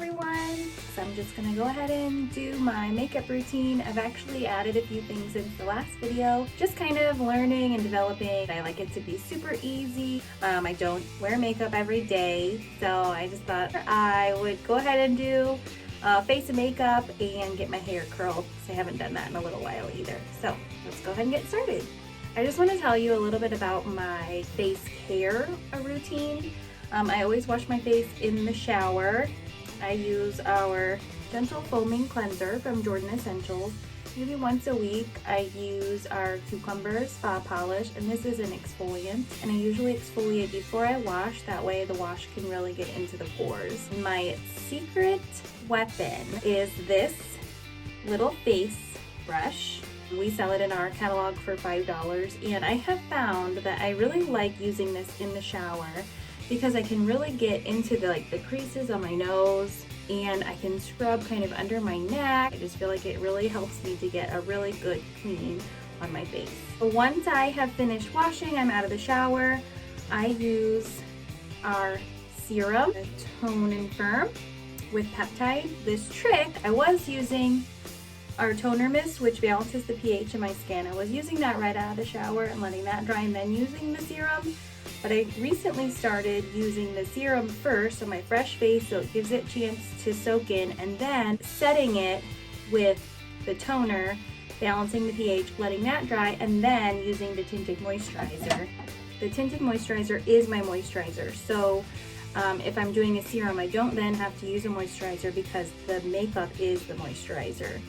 everyone! So I'm just gonna go ahead and do my makeup routine. I've actually added a few things into the last video, just kind of learning and developing. I like it to be super easy. I don't wear makeup every day, so I just thought I would go ahead and do face and makeup and get my hair curled, because I haven't done that in a little while either. So let's go ahead and get started. I just want to tell you a little bit about my face care routine. I always wash my face in the shower. I use our Gentle Foaming Cleanser from Jordan Essentials. Maybe once a week I use our Cucumber Spa Polish, and this is an exfoliant. And I usually exfoliate before I wash, that way the wash can really get into the pores. My secret weapon is this little face brush. We sell it in our catalog for $5, and I have found that I really like using this in the shower because I can really get into the creases on my nose, and I can scrub kind of under my neck. I just feel like it really helps me to get a really good clean on my face. But once I have finished washing, I'm out of the shower, I use our serum, Tone and Firm with peptide. This trick, I was using our toner mist, which balances the pH in my skin. I was using that right out of the shower and letting that dry and then using the serum. But I recently started using the serum first on my fresh face, so it gives it a chance to soak in, and then setting it with the toner, balancing the pH, letting that dry, and then using the Tinted Moisturizer. The Tinted Moisturizer is my moisturizer, so if I'm doing a serum, I don't then have to use a moisturizer because the makeup is the moisturizer.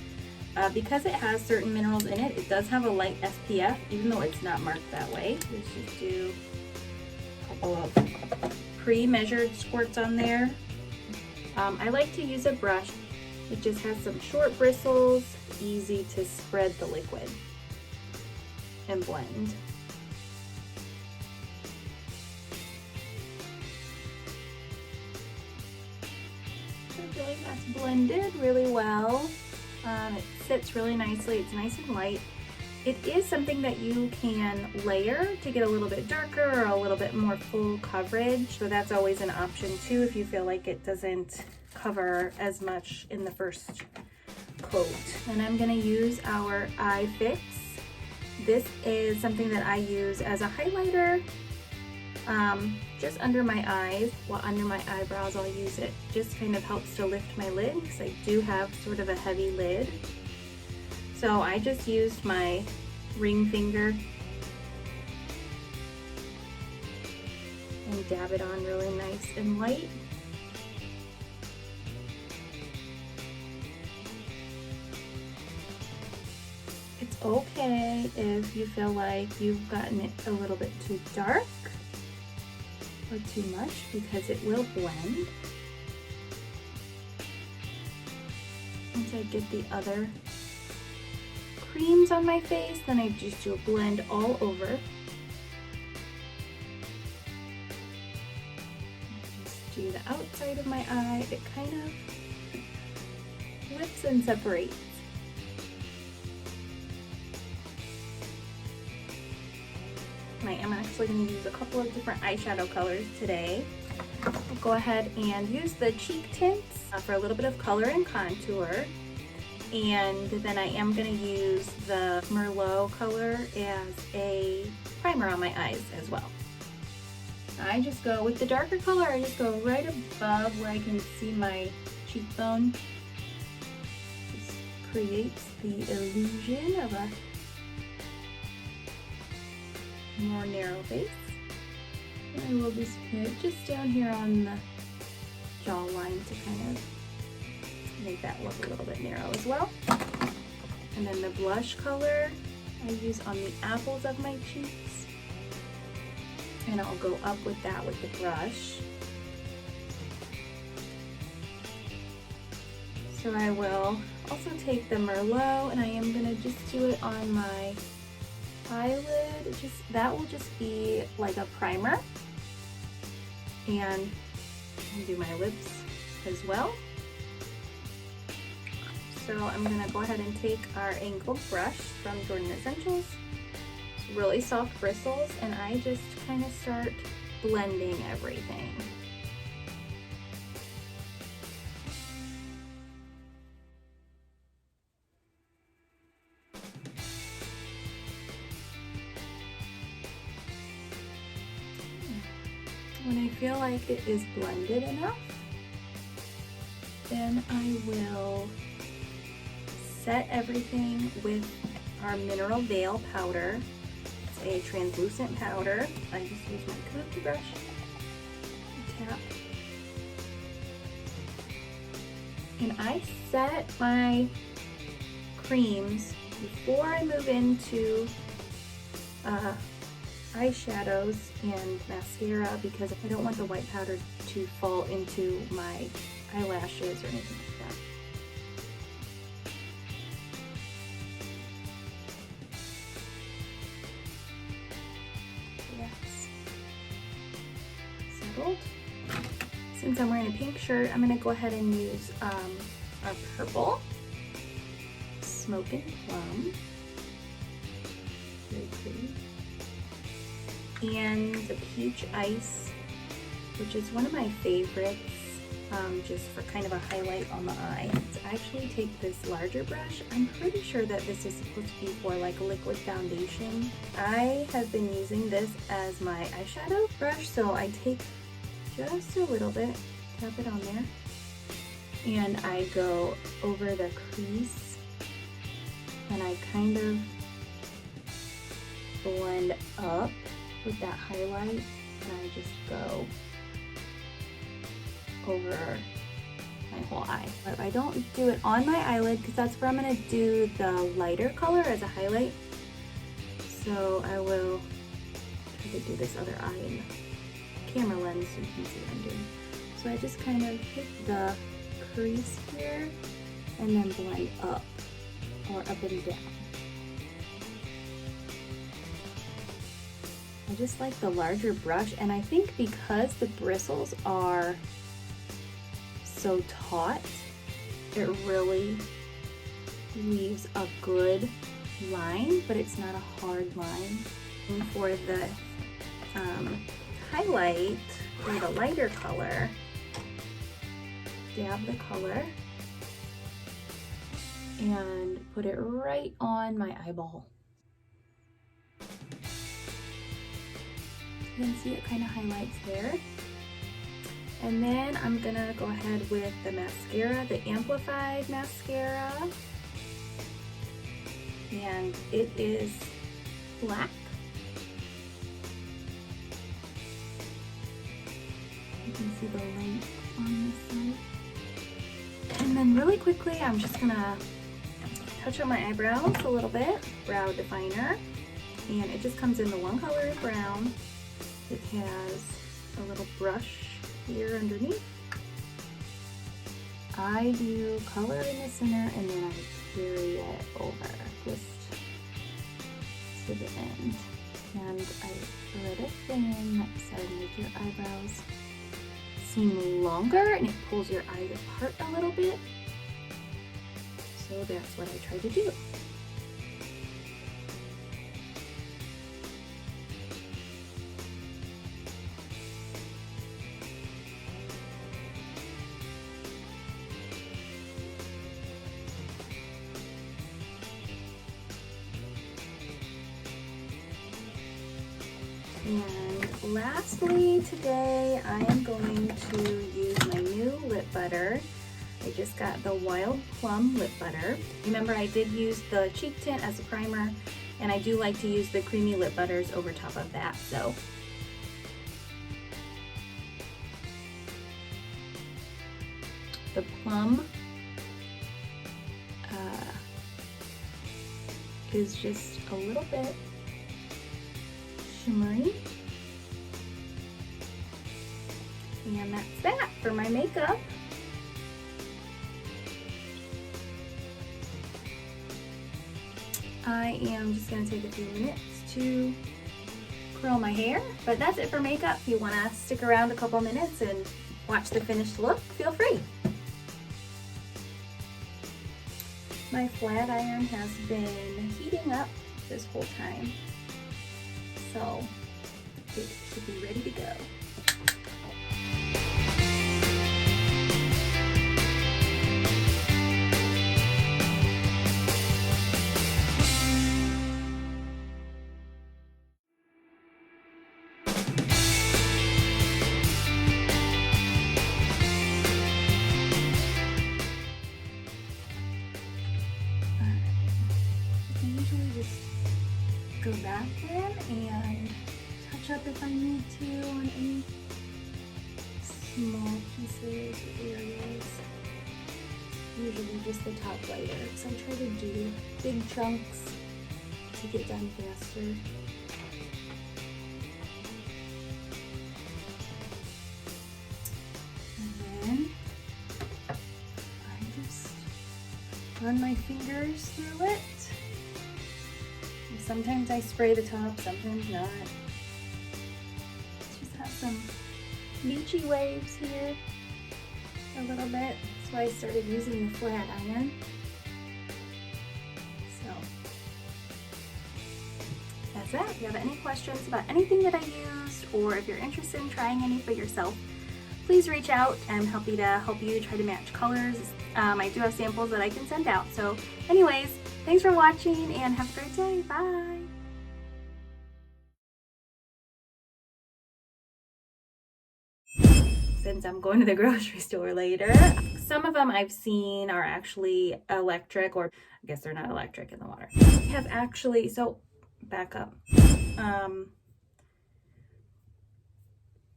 Because it has certain minerals in it, it does have a light SPF, even though it's not marked that way. Let's just do of pre-measured squirts on there. I like to use a brush. It just has some short bristles, easy to spread the liquid and blend. So I feel like that's blended really well. It sits really nicely. It's nice and light. It is something that you can layer to get a little bit darker or a little bit more full coverage. So that's always an option too if you feel like it doesn't cover as much in the first coat. And I'm going to use our Eye Fix. This is something that I use as a highlighter just under my eyes. Well, under my eyebrows I'll use it. Just kind of helps to lift my lid because I do have sort of a heavy lid. So I just used my ring finger and dab it on really nice and light. It's okay if you feel like you've gotten it a little bit too dark or too much, because it will blend. Once I get the other creams on my face, then I just do a blend all over. Just do the outside of my eye. It kind of lifts and separates. I am actually going to use a couple of different eyeshadow colors today. I'll go ahead and use the cheek tints for a little bit of color and contour. And then I am going to use the Merlot color as a primer on my eyes as well. I just go with the darker color, I just go right above where I can see my cheekbone. Just creates the illusion of a more narrow face. And I will just put it just down here on the jawline to kind of make that look a little bit narrow as well. And then the blush color I use on the apples of my cheeks, and I'll go up with that with the brush. So I will also take the Merlot, and I am going to just do it on my eyelid. That will just be like a primer, and I'll do my lips as well. So I'm going to go ahead and take our angled brush from Jordan Essentials. It's really soft bristles, and I just kind of start blending everything. When I feel like it is blended enough, then I will set everything with our Mineral Veil powder. It's a translucent powder. I just use my kabuki brush, tap. And I set my creams before I move into eyeshadows and mascara, because I don't want the white powder to fall into my eyelashes or anything like that. Yes. Settled. Since I'm wearing a pink shirt, I'm going to go ahead and use our purple Smoke and Plum. Very pretty. And the Peach Ice, which is one of my favorites, just for kind of a highlight on the eye. So I actually take this larger brush. I'm pretty sure that this is supposed to be for like a liquid foundation. I have been using this as my eyeshadow brush, so I take just a little bit, tap it on there, and I go over the crease, and I kind of blend up with that highlight, and I just go over my whole eye. But I don't do it on my eyelid because that's where I'm going to do the lighter color as a highlight. So I will try to do this other eye in the camera lens so you can see what I'm doing. So I just kind of hit the crease here and then blend up, or up and down. I just like the larger brush, and I think because the bristles are so taut, it really leaves a good line, but it's not a hard line. And for the highlight, or the lighter color, dab the color and put it right on my eyeball. You can see it kind of highlights there. And then I'm gonna go ahead with the mascara, the Amplified mascara. And it is black. You can see the length on this side. And then really quickly, I'm just gonna touch on my eyebrows a little bit, brow definer. And it just comes in the one color of brown. It has a little brush here underneath. I do color in the center and then I carry it over just to the end. And I thread it thin, so make your eyebrows seem longer and it pulls your eyes apart a little bit. So that's what I try to do. And lastly today, I am going to use my new lip butter. I just got the Wild Plum lip butter. Remember, I did use the cheek tint as a primer, and I do like to use the creamy lip butters over top of that. So the plum is just a little bit shimmery. And that's that for my makeup. I am just going to take a few minutes to curl my hair, but that's it for makeup. If you want to stick around a couple minutes and watch the finished look, feel free. My flat iron has been heating up this whole time, so it should be ready to go. back in and touch up if I need to on any small pieces or areas. Usually just the top layer, because I try to do big chunks to get done faster. And then I just run my fingers through it. And sometimes I spray the top, sometimes not. Just have some beachy waves here a little bit. That's why I started using the flat iron. So that's it. If you have any questions about anything that I used, or if you're interested in trying any for yourself, please reach out. I'm happy to help you try to match colors. I do have samples that I can send out. So anyways, thanks for watching and have a great day. Bye. Since I'm going to the grocery store later, some of them I've seen are actually electric, or I guess they're not electric in the water. Have actually, so back up.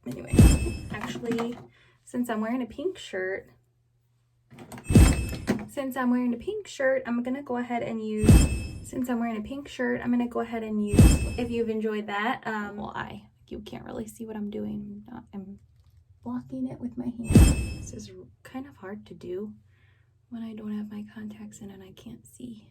Anyway, actually, since I'm wearing a pink shirt, I'm gonna go ahead and use, if you've enjoyed that, you can't really see what I'm doing. I'm blocking it with my hand. This is kind of hard to do when I don't have my contacts in and I can't see.